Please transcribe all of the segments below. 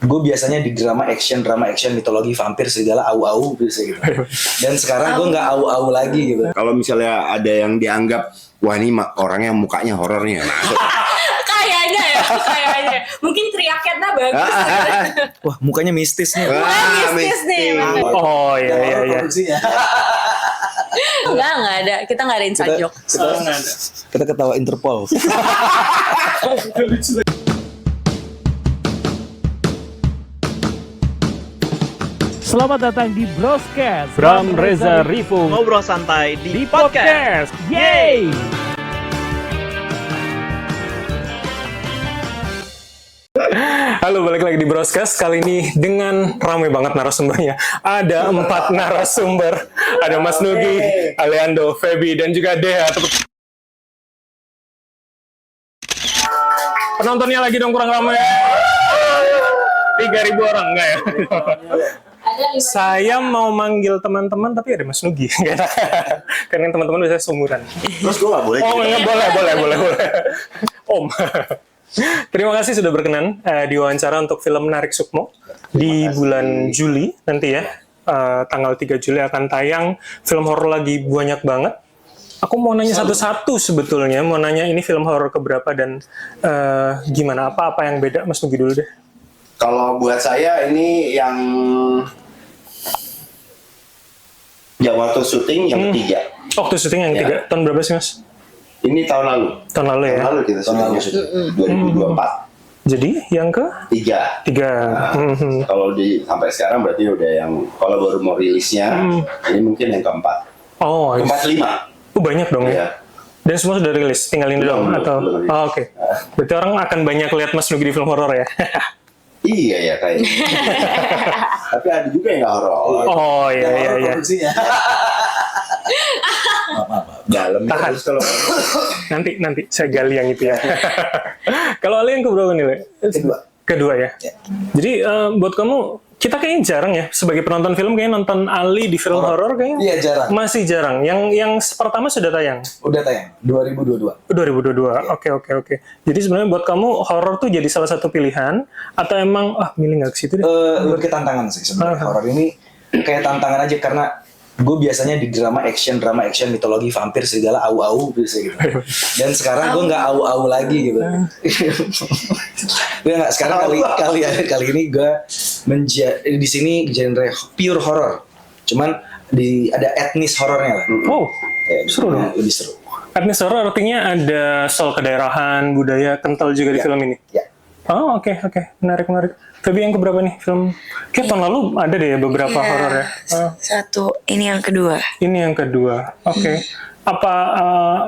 Gue biasanya di drama action mitologi vampir segala au bisa gitu. Dan sekarang gue nggak au lagi gitu. Kalau misalnya ada yang dianggap wah ini orangnya mukanya horornya, nah kayaknya mungkin teriaknya bagus. Wah mukanya mistis nih. Mistis nih. Oh iya. Enggak ada. Kita nggak ada inside joke. Kita ketawa Interpol. Selamat datang di Broscast Bram Reza Rifu Ngobrol santai di di podcast. podcast. Yeay! Halo, balik lagi di Broscast. Kali ini dengan ramai banget narasumbernya. Ada 4 narasumber. Ada Mas Nugi, Aleando, Feby, dan juga Dea. Penontonnya lagi dong kurang ramai. 3.000 orang, enggak ya? Saya mau manggil teman-teman, tapi ada Mas Nugi. Karena teman-teman biasanya seumuran. terus gue nggak boleh. Oh, enggak, boleh. Om. Terima kasih sudah berkenan diwawancara untuk film Narik Sukmo di bulan Juli nanti ya. Tanggal 3 Juli akan tayang. Film horor lagi banyak banget. Aku mau nanya satu-satu sebetulnya. Mau nanya ini film horor keberapa dan gimana? Apa yang beda? Mas Nugi dulu deh. Kalau buat saya ini yang waktu syuting yang ketiga. Waktu syuting yang ketiga. Tahun berapa sih, Mas? Ini tahun lalu. Tahun lalu ya? Tahun lalu kita syuting 2024. Jadi yang ke? Tiga. Tiga. Kalau sampai sekarang berarti udah yang kalau baru mau rilisnya ini mungkin yang keempat. Oh, Keempat 5. banyak dong ya? Iya. Dan semua sudah rilis, tinggal ini doang atau? belum. Oh, oke. Berarti orang akan banyak lihat Mas Nugi di film horor ya? Iya ya kayaknya. Tapi ada juga yang nggak horor. Oh iya. Produksinya. Dalam Tahan. terus kalau Nanti saya gali yang itu ya. Kalau Ali yang keberapa nih, Le? Kedua ya. Jadi buat kamu, kita kayaknya jarang ya sebagai penonton film kayaknya nonton Ali di film horor kayaknya. Iya jarang. Masih jarang. Yang pertama sudah tayang. Udah tayang 2022. 2022. Oke. Jadi sebenarnya buat kamu horor tuh jadi salah satu pilihan atau emang milih nggak ke situ deh? Lebih ke tantangan sih sebenarnya. Horor ini kayak tantangan aja karena gue biasanya di drama action mitologi vampir segala au bisa gitu. Dan sekarang gue nggak au lagi gitu. Gue nggak sekarang kali ini gue di sini genre pure horror. Cuman ada etnis horornya lah. Oh, Kayak seru dong. lebih seru. Etnis horror artinya ada soal kedaerahan, budaya kental juga di film ini. Ya. Oh, oke. Menarik. Feby yang keberapa nih film? Kayak tahun lalu ada deh beberapa horor ya. Satu, ini yang kedua. Ini yang kedua. Oke. Apa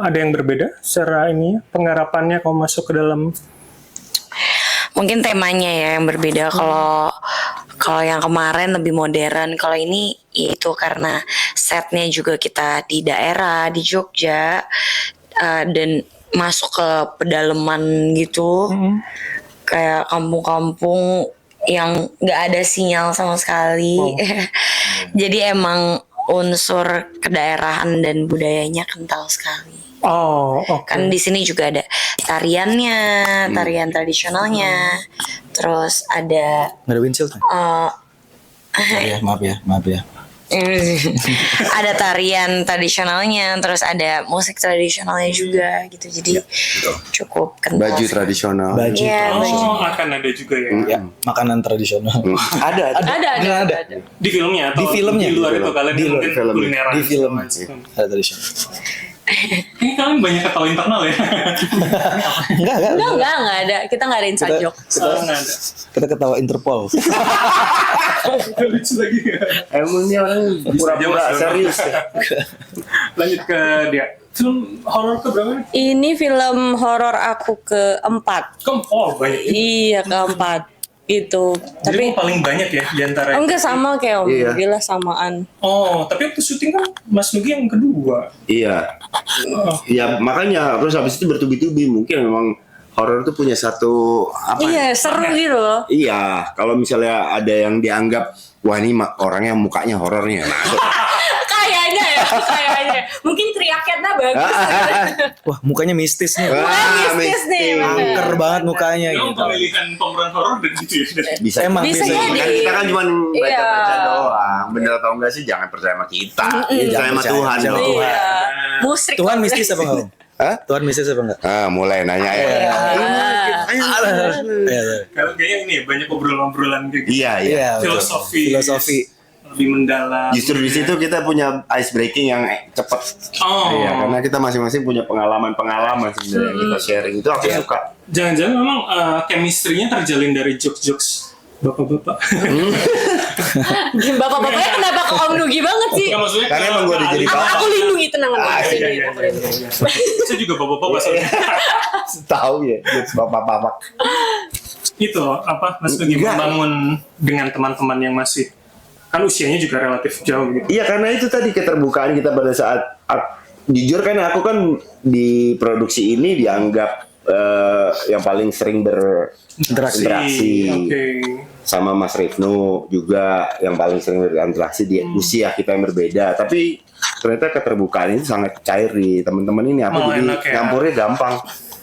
ada yang berbeda secara ini penggarapannya kalau masuk ke dalam? Mungkin temanya ya yang berbeda. Kalau yang kemarin lebih modern. Kalau ini itu karena setnya juga kita di daerah di Jogja dan masuk ke pedalaman gitu. Kayak kampung-kampung yang nggak ada sinyal sama sekali. Jadi emang unsur kedaerahan dan budayanya kental sekali. Oh, oke. Kan di sini juga ada tariannya, tarian tradisionalnya. Terus ada Nggak ada windshield kan? Maaf ya. ada tarian tradisionalnya, terus ada musik tradisionalnya juga gitu. Jadi cukup kental. baju tradisional. Iya, baju. Oh, akan ada juga ya. Ya, makanan tradisional. Ada. Di filmnya atau Di filmnya. di luar itu kalian Di luar mungkin film. kulineran. Di film ada tradisional. Ini kalian banyak ketawa internal ya. Enggak. Enggak ada. Kita nggak ada inside joke. Nggak ada. Kita ketawa Interpol. Lucu lagi. Emang ini orang pura-pura serius ya. Lanjut ke dia. Film horor keberapa nih? Ini film horor aku keempat. Banyak. Iya, keempat. Gitu. Jadi Tapi yang paling banyak ya di antara enggak sama kayak Om. Iya. Gila samaan. Oh, tapi waktu syuting kan Mas Nugi yang kedua. Iya. Ya makanya terus habis itu bertubi-tubi mungkin memang horor itu punya satu apa? Iya, seru gitu loh. Iya, kalau misalnya ada yang dianggap wah ini orangnya mukanya horornya. Nah, Kayaknya Kayaknya mungkin teriaknya bagus. Wah, mukanya mistis nih. Wah, mistis nih, mistis. Angker banget mukanya Memang gitu. pemilihan pemeran horor dan gitu ya. Bisa Emang Bisa biasanya. jadi. Kan kita kan cuma baca-baca Iya. doang. Bener atau enggak sih jangan percaya sama kita. Iya, Percaya sama jangan Tuhan percaya sama dong. Tuhan. Iya. Musrik. Tuhan mistis apa enggak? Om? Hah? Tuhan mistis apa enggak? Mulai nanya ya. Iya. Kalau kayaknya ini ya, banyak obrolan-obrolan kayak gitu. Iya, iya. Iya, betul. Filosofi lebih mendalam. Justru di situ kita punya ice breaking yang cepet. Oh. Iya, karena kita masing-masing punya pengalaman-pengalaman sebenarnya yang kita sharing. Itu aku suka. Jangan-jangan memang chemistry-nya terjalin dari jokes-jokes bapak-bapak. Bapak-bapaknya kenapa ke Om Nugi banget sih? Nggak, maksudnya Karena emang gua udah jadi Aku, bapak. aku lindungi, tenang. Ah, Aku iya, lindungi, Iya, aku iya, lindungi. iya. Saya juga bapak-bapak soalnya. Tahu ya, jokes bapak-bapak. Itu apa? Mas lagi Enggak. membangun dengan teman-teman yang masih kan usianya juga relatif jauh gitu. Iya, karena itu tadi keterbukaan kita pada saat jujur kan aku kan di produksi ini dianggap yang paling sering berinteraksi Oke. sama Mas Rifnu juga yang paling sering berinteraksi di usia kita yang berbeda. Tapi ternyata keterbukaan itu sangat cair di teman-teman ini. Aku Oh, jadi enak ya. nyampurnya gampang.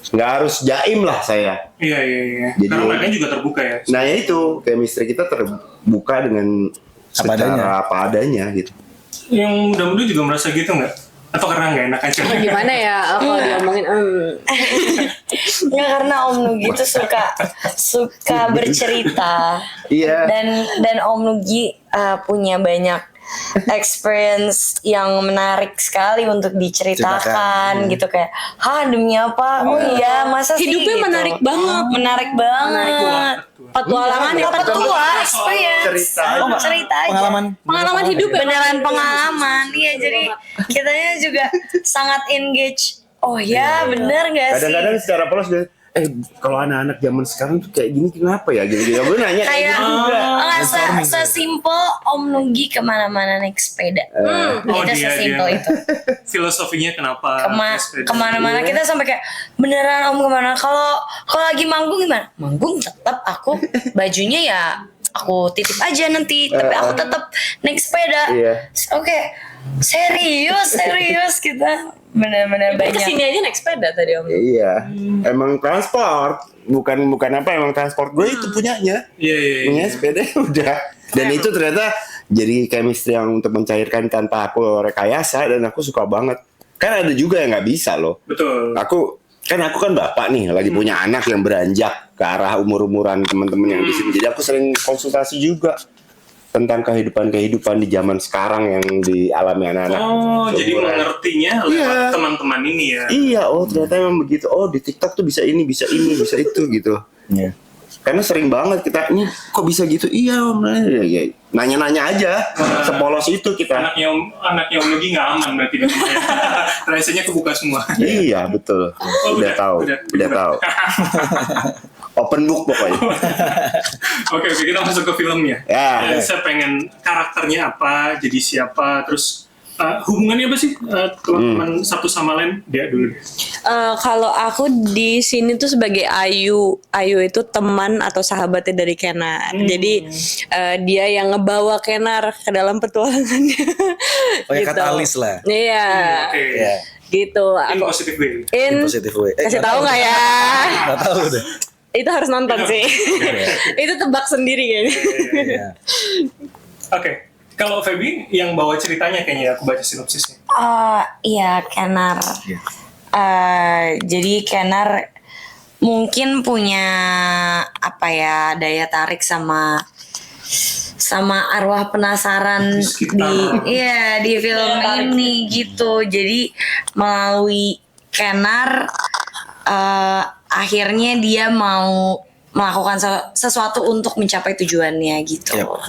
Nggak harus jaim lah saya. Iya, iya, iya. Jadi- Karena mereka juga terbuka ya. Nah ya itu chemistry kita terbuka dengan Apa adanya. apa adanya gitu. Yang muda-muda juga merasa gitu nggak? Atau karena nggak enak aja? Gimana ya kalau diomongin? Ya karena Om Nugi itu suka bercerita Iya. dan Om Nugi punya banyak experience yang menarik sekali untuk diceritakan gitu kayak, demi apa? Oh iya, masa sih? Hidupnya gitu. menarik banget. Menarik banget. Petualangan ya, Petua, experience. Cerita. Oh, cerita aja. pengalaman hidup ya. Beneran pengalaman. Iya, jadi kitanya juga sangat engage. Oh ya, bener nggak sih? Kadang-kadang secara polos dia, kalau anak-anak zaman sekarang tuh kayak gini kenapa ya? Gitu. Gue nanya kayak Kayak gitu juga. sesimpel Om Nugi kemana-mana naik sepeda. Oh, Itu dia. sesimpel itu. Filosofinya kenapa? naik sepeda? Kemana-mana kita sampai kayak beneran Om kemana? Kalau lagi manggung gimana? Manggung tetap aku bajunya ya aku titip aja nanti, tapi aku tetap naik sepeda. Iya. Oke, serius kita bener-bener Tapi banyak. kesini aja naik sepeda tadi Om. Iya. Emang transport. Bukan apa, emang transport gue itu punyanya. Iya, iya, iya. Punya sepeda udah. Dan itu ternyata jadi chemistry yang untuk mencairkan tanpa aku rekayasa dan aku suka banget. Kan ada juga yang nggak bisa loh. Betul. Aku kan bapak nih lagi punya anak yang beranjak ke arah umur-umuran teman-teman yang di sini. Jadi aku sering konsultasi juga tentang kehidupan di zaman sekarang yang dialami anak-anak. Oh, jadi seumuran. mengertinya lewat Iya. teman-teman ini ya. Iya, ternyata emang begitu. Oh, di TikTok tuh bisa ini, bisa itu gitu. Iya. Karena sering banget kita, ini kok bisa gitu? Iya, Om. Ya, nanya-nanya aja. Sepolos itu kita. Anaknya Om Nugi nggak aman berarti. Rahasianya kebuka semua. Iya, betul. Oh, udah tahu. Udah tahu. Open book pokoknya. Oke, kita masuk ke filmnya. Ya. Saya pengen karakternya apa, jadi siapa, terus hubungannya apa sih teman-teman satu sama lain? Dia dulu deh. Kalau aku di sini tuh sebagai Ayu itu teman atau sahabatnya dari Kenar. Jadi dia yang ngebawa Kenar ke dalam petualangannya. Oh ya, katalis lah. Iya. Oke. Iya. Gitu. In Aku positive way. in Positive way. kasih tahu nggak ya? Nggak tahu deh. Itu harus nonton sih. Itu tebak sendiri kayaknya. Iya. Oke. Kalau Feby yang bawa ceritanya kayaknya aku baca sinopsisnya. Iya, Kenar. Iya. Jadi Kenar mungkin punya apa ya, daya tarik sama arwah penasaran di film ini gitu. Jadi melalui Kenar akhirnya dia mau melakukan sesuatu untuk mencapai tujuannya gitu. Yap.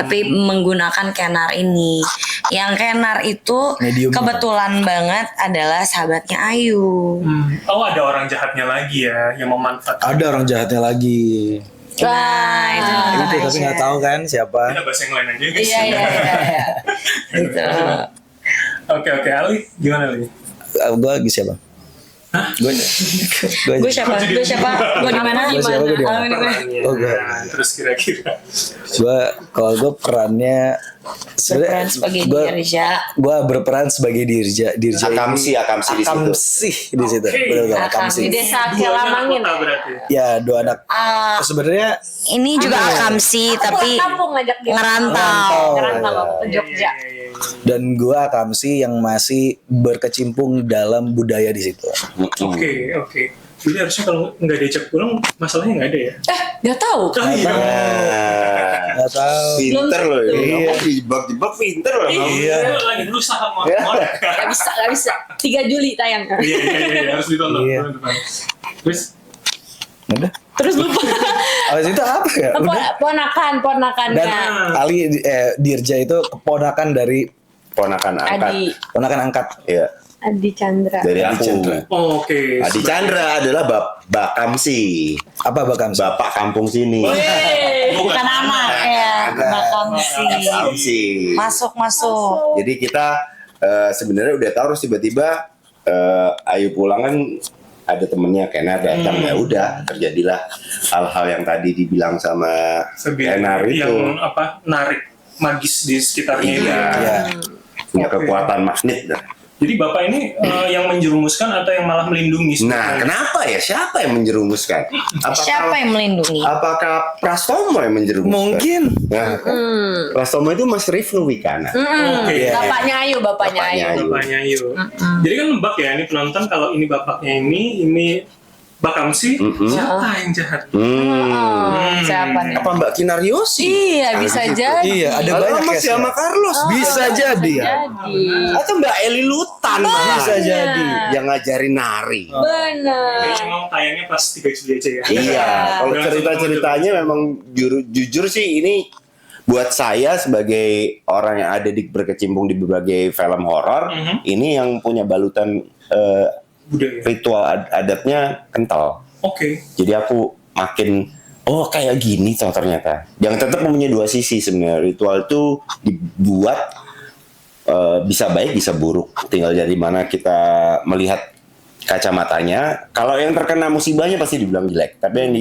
Tapi menggunakan Kenar ini. Yang Kenar itu Medium. kebetulan banget adalah sahabatnya Ayu. Oh, ada orang jahatnya lagi ya yang memanfaatkan. Ada orang jahatnya lagi. Nah, itu Itu tapi nggak tahu kan siapa. Kita bahasa yang lain aja guys. Iya. Gitu. Oke, Ali, gimana Ali? Gue lagi siapa? Gue Gue siapa? Gue di mana? Gue siapa? Gue di mana? Perannya. Oh, gue. Nah, terus kira-kira. Kalau gue perannya berperan sebagai Dirja. Gue berperan sebagai Dirja ini. Akamsi di situ. Akamsi di situ. Benar-benar Akamsi. Di desa Dua anak Kelamangin. kota berarti. Ya, dua anak. Sebenarnya Ini juga Akamsi tapi kampung ngajak dia. ngerantau. Ngerantau ke Jogja. dan gue Akamsi yang masih berkecimpung dalam budaya di situ. Oke. Jadi harusnya kalau nggak diajak pulang, masalahnya nggak ada ya? Gak tahu. Nggak tahu. Pinter loh ya. Iya. Dijebak-jebak pinter loh. Iya. Lagi berusaha mau. Gak bisa. 3 Juli tayang. Iya, harus ditonton. Iya. bulan depan. Terus, Udah. Terus lupa. Abis itu apa ya? Udah. Ponakannya. Dan Ali Dirja itu keponakan dari Ponakan angkat. ponakan angkat. Iya. Adi Chandra. Dari Adi aku. Chandra. oke. Adi Chandra adalah Bakamsi. Apa Bakamsi? Bapak kampung sini. Bukan anak ya. Bakamsi. Bakamsi. Masuk. Jadi kita sebenarnya udah tahu, terus tiba-tiba Ayu pulang kan ada temennya Kenar datang, ya udah terjadilah hal-hal yang tadi dibilang sama Kenar itu. Yang narik magis di sekitarnya itu. Iya. Punya kekuatan magnet. Jadi bapak ini yang menjerumuskan atau yang malah melindungi? Nah, kenapa ya? Siapa yang menjerumuskan? Siapa yang melindungi? Apakah Prastomo yang menjerumuskan? Mungkin. Nah, Prastomo itu Mas Rifnu Wikana. Oke. Bapaknya Ayu. Bapaknya Ayu. Bapaknya Ayu. Jadi kan nebak ya, ini penonton kalau ini bapaknya ini Bakamsi, siapa yang jahat? Siapa nih? Apa Mbak Kinaryosi? Iya, bisa jadi. Iya, ada Atau banyak Mas case-nya. Yama Carlos? Bisa jadi ya. Jadi. Atau Mbak Eli Lutan malah. Bisa jadi. Yang ngajarin nari. Bener. Kayaknya mau tayangnya pas 3 Juli aja ya. Iya, kalau cerita-ceritanya memang jujur sih ini buat saya sebagai orang yang ada berkecimpung di berbagai film horor, ini yang punya balutan Budaya. ritual adatnya kental. Oke. Jadi aku makin kayak gini toh ternyata. Yang tetap mempunyai dua sisi sebenarnya. Ritual itu dibuat bisa baik bisa buruk. Tinggal dari mana kita melihat kacamatanya. Kalau yang terkena musibahnya pasti dibilang jelek, tapi yang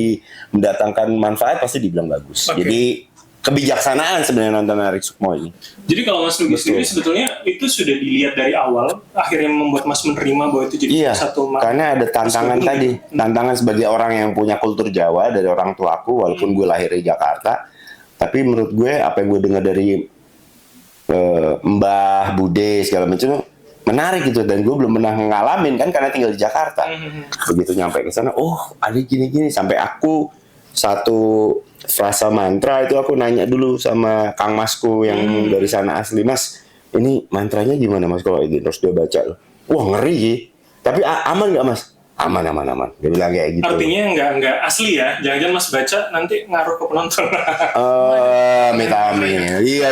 mendatangkan manfaat pasti dibilang bagus. Oke. Jadi kebijaksanaan sebenarnya nonton Narik Sukmo ini. Jadi kalau Mas Nugi sendiri sebetulnya itu sudah dilihat dari awal, akhirnya membuat Mas menerima bahwa itu jadi Iya, satu karena ada tantangan Mas tadi. Nugi. Tantangan sebagai orang yang punya kultur Jawa dari orang tuaku, walaupun gue lahir di Jakarta. Tapi menurut gue, apa yang gue dengar dari Mbah, Bude, segala macam, menarik gitu. Dan gue belum pernah ngalamin kan, karena tinggal di Jakarta. Begitu nyampe ke sana, ada gini-gini. Sampai aku satu frasa mantra itu aku nanya dulu sama Kang Masku yang dari sana asli, Mas, ini mantranya gimana Mas kalau ini? Terus dia baca, wah ngeri, tapi aman nggak Mas? Aman. Dia bilang kayak gitu. Artinya nggak asli ya, jangan-jangan Mas baca nanti ngaruh ke penonton. Amin. Iya,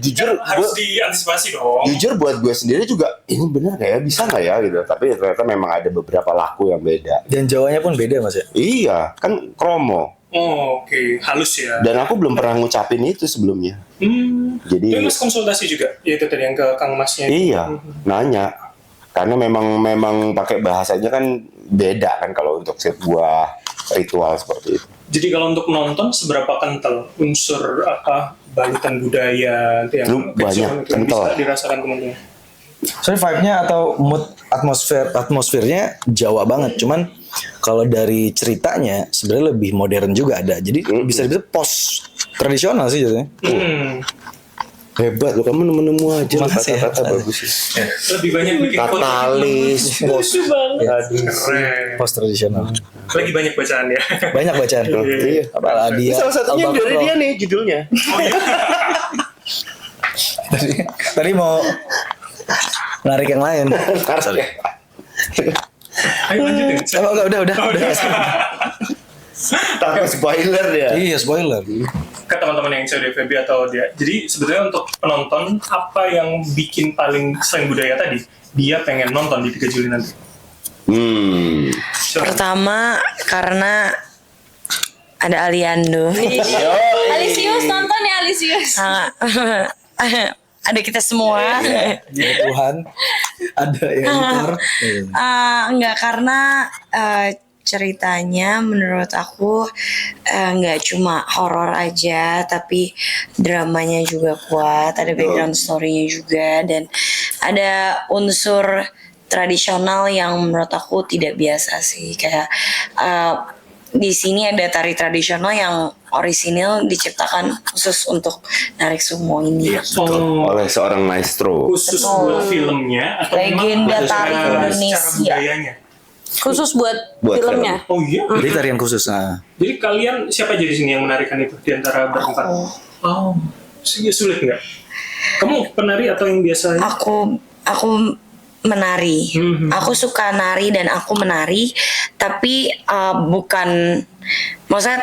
jujur Harus diantisipasi dong. jujur buat gue sendiri juga ini benar nggak ya, bisa nggak ya gitu. Tapi ternyata memang ada beberapa laku yang beda. Dan Jawanya pun beda Mas ya. Iya, kan kromo. Oke, halus ya. Dan aku belum pernah ngucapin itu sebelumnya. Jadi Jadi Mas konsultasi juga, ya itu tadi yang ke Kang Masnya. iya, nanya. Karena memang pakai bahasanya kan beda kan kalau untuk sebuah ritual seperti itu. Jadi kalau untuk nonton seberapa kental unsur balutan budaya itu yang Lu kecil banyak itu yang kental. bisa dirasakan teman-teman. Soalnya vibe-nya atau mood atmosfernya Jawa banget. Cuman kalau dari ceritanya sebenarnya lebih modern juga ada. Jadi bisa dibilang post tradisional sih jadinya. Hebat lo, kamu nemu aja lo Makasih ya. kata-kata bagus. Lebih banyak bikin Katalis, bos. Keren. Post tradisional. Lagi banyak bacaan ya. Banyak bacaan. Iya. Apa dia? Salah satunya dari dia nih judulnya. Tadi mau narik yang lain. Sorry. Ayo lanjutin. Udah. Takut spoiler ya. Iya, spoiler. Ke teman-teman yang saya FVB atau dia. Jadi sebetulnya untuk penonton apa yang bikin paling selain budaya tadi dia pengen nonton di 3 Juli nanti? Silakan. Pertama karena ada Aliando. Alisius nonton ya Alisius. Ada kita semua. Ya Tuhan. Ada yang editor. Enggak karena ceritanya menurut aku nggak cuma horor aja, tapi dramanya juga kuat, ada background story-nya juga, dan ada unsur tradisional yang menurut aku tidak biasa sih. Kayak di sini ada tari tradisional yang orisinil diciptakan khusus untuk Narik Sukmo ini. Oh, Oleh seorang maestro. khusus buat filmnya atau Legenda memang tari secara Indonesia. budayanya? Khusus buat Buat filmnya. Oh iya. Jadi tarian khusus. Nah, Jadi kalian siapa aja di sini yang menarikan itu di antara berempat? Oh, sulit nggak? Kamu penari atau yang biasa? Aku menari. Aku suka nari dan aku menari, tapi bukan, maksudnya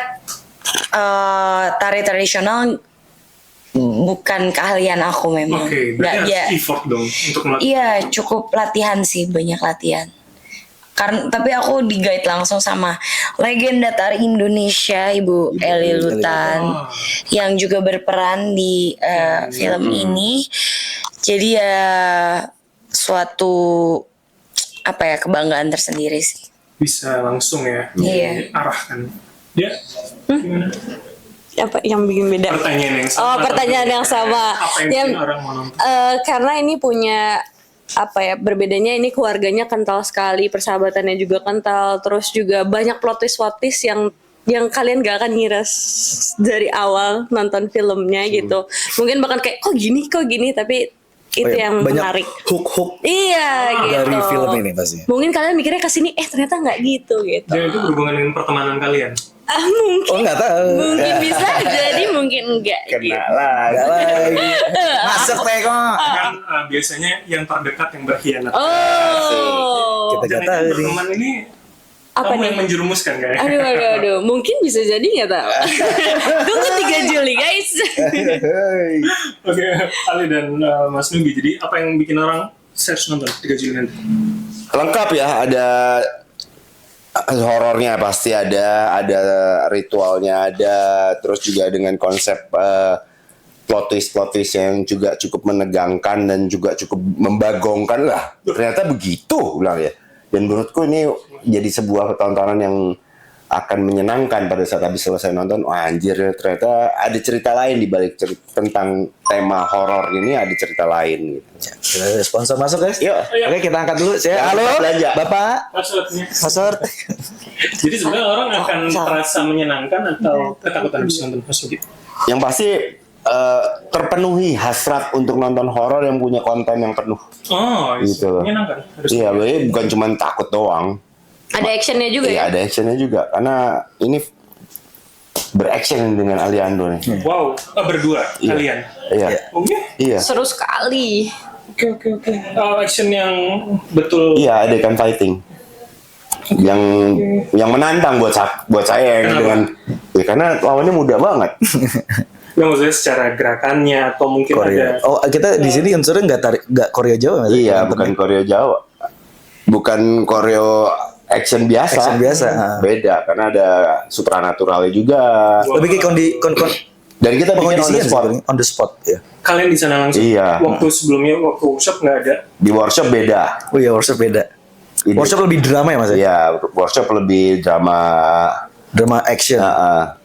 tari tradisional bukan keahlian aku memang. Oke, berarti harus ya, effort dong untuk melakukan. iya cukup latihan sih, banyak latihan. Karena tapi aku di guide langsung sama legenda tari Indonesia Ibu Eli Lutan yang juga berperan di film ini. Jadi ya suatu kebanggaan tersendiri sih. Bisa langsung ya Iya. diarahkan. Ya, gimana? Apa yang bikin beda? Pertanyaan yang sama. Oh, pertanyaan yang sama. Apa yang Yang- bikin orang mau nonton? Karena ini punya berbedanya, ini keluarganya kental sekali, persahabatannya juga kental, terus juga banyak plot twist yang kalian gak akan ngira dari awal nonton filmnya gitu. Mungkin bahkan kayak kok gini, tapi itu yang banyak menarik. hook Iya gitu. dari film ini pasti. Mungkin kalian mikirnya kesini ternyata nggak gitu. Dan itu berhubungan dengan pertemanan kalian. Mungkin Oh nggak tahu. mungkin bisa jadi, mungkin enggak. Gitu. Nggak lagi. Masuk teh kok. Kan biasanya yang terdekat yang berkhianat. Oh. Kita nggak tahu Jangan-jangan nih. teman ini Apa kamu nih? yang menjerumuskan kayak. Aduh. Mungkin bisa jadi nggak tahu. Tunggu 3 Juli guys. Oke, Ali dan Mas Nugi. Jadi apa yang bikin orang search nonton 3 Juli nanti? Lengkap ya, ada horornya pasti ada ritualnya ada, terus juga dengan konsep plot twist yang juga cukup menegangkan dan juga cukup membagongkan lah. Ternyata begitu bilang ya. Dan menurutku ini jadi sebuah tontonan yang akan menyenangkan pada saat habis selesai nonton. Wah anjir, ternyata ada cerita lain di balik tentang tema horor ini, ada cerita lain gitu. Sponsor masuk guys. Yuk. Oke kita angkat dulu. Jangan lupa belanja. Bapak. Passwordnya. Password. Jadi sebenarnya orang akan terasa menyenangkan atau ketakutan habis nonton Mas Nugi? Yang pasti terpenuhi hasrat untuk nonton horor yang punya konten yang penuh. Oh, Gitu. menyenangkan. Harus Iya, bukan cuma takut doang. Ada actionnya juga Iya, ya. ada actionnya juga. Karena ini beraction dengan Aliando nih. Wow, berdua Iya. kalian. Iya, Oke. iya, Seru sekali. Oke. Action yang betul. iya, adegan fighting. Yang menantang buat saya Kenapa? dengan ya karena lawannya muda banget. Ya maksudnya secara gerakannya atau mungkin Korea. ada. Oh kita di sini unsurnya nggak Korea Jawa nggak? Iya, bukan koreo Jawa. Bukan koreo action biasa. Action biasa, Beda karena ada supranaturalnya juga. Lebih kayak Dan kita bikin on the kondisinya spot. on the spot ya. Kalian di sana langsung. Iya. Waktu sebelumnya waktu workshop nggak ada. Di workshop beda. Oh iya workshop beda. Ini- Workshop lebih drama ya mas? Iya, workshop lebih drama. Drama action.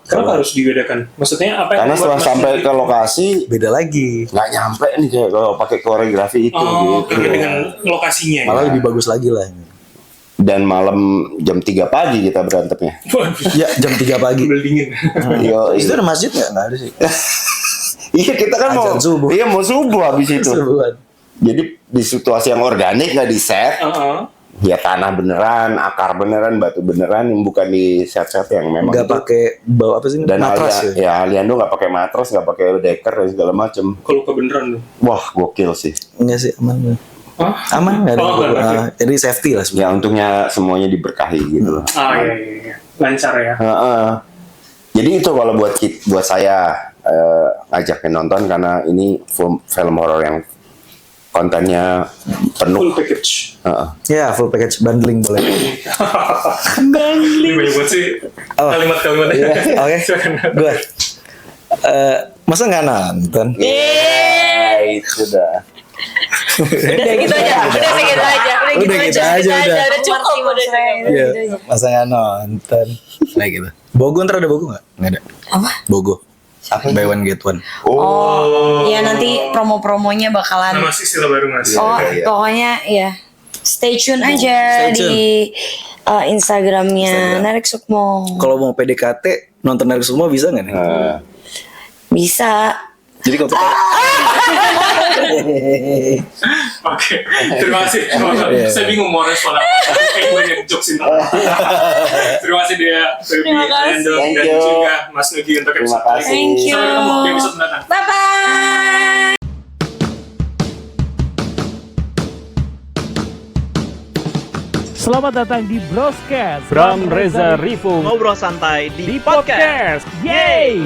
Kenapa harus dibedakan? Maksudnya apa yang Karena setelah membuat Mas sampai Nugi- ke lokasi Beda lagi. nggak nyampe nih kayak kalau pakai koreografi itu Oh, gitu. oke, dengan lokasinya. Malah ya. lebih bagus lagi lah. Dan malam jam 3 pagi kita berantemnya. Waduh, Ya jam 3 pagi. udah dingin. Yo, Itu ada masjid nggak? Nggak ada sih. iya kita kan mau Azan subuh. Iya mau subuh habis itu. Seruan. Jadi di situasi yang organik nggak di set. Heeh. Ya tanah beneran, akar beneran, batu beneran yang bukan di set-set yang memang Nggak itu. pakai bawa apa sih? Dan Matras ya. Aliando nggak pakai matras, nggak pakai deker dan segala macem. Kalau kebeneran tuh. Wah gokil sih. Enggak sih aman. Hah? Aman nggak ada. Oh, nggak ada. Jadi safety lah sebenarnya. Ya untungnya semuanya diberkahi gitu loh. Ah iya. Lancar ya. Heeh. Jadi itu kalau buat saya ngajakin nonton karena ini film horor yang kontennya penuh. Full package. Heeh. Ya full package bundling boleh. Ini banyak banget sih Oh. kalimat-kalimatnya. Oke. Silakan. Gue. Masa nggak nonton? Ya, itu dah. Udah gitu aja. Udah segitu aja. Udah gitu aja, udah. Udah cukup. Udah cukup. Iya, masa nggak nonton. Kayak gitu. Bogo ntar ada Bogo nggak? Nggak ada. Apa? Bogo. Buy one get one. Oh, ya nanti promo-promonya bakalan. Masih istilah baru Mas. Oh, pokoknya ya stay tune aja Stay tune. di Instagramnya Narik Sukmo. Kalau mau PDKT nonton Narik semua bisa nggak nih? Bisa. Jadi kalau kita Oke, terima kasih. Saya bingung mau respon apa. Kayak banyak jokes ini. Terima kasih dia, Baby, Endo, Thank dan you. juga Mas Nugi untuk Terima episode kali kasih. ini. Thank you. Sampai ketemu di episode mendatang. Bye bye. Selamat datang di Broscast Bram Reza Rifung Ngobrol santai di podcast. Yeay!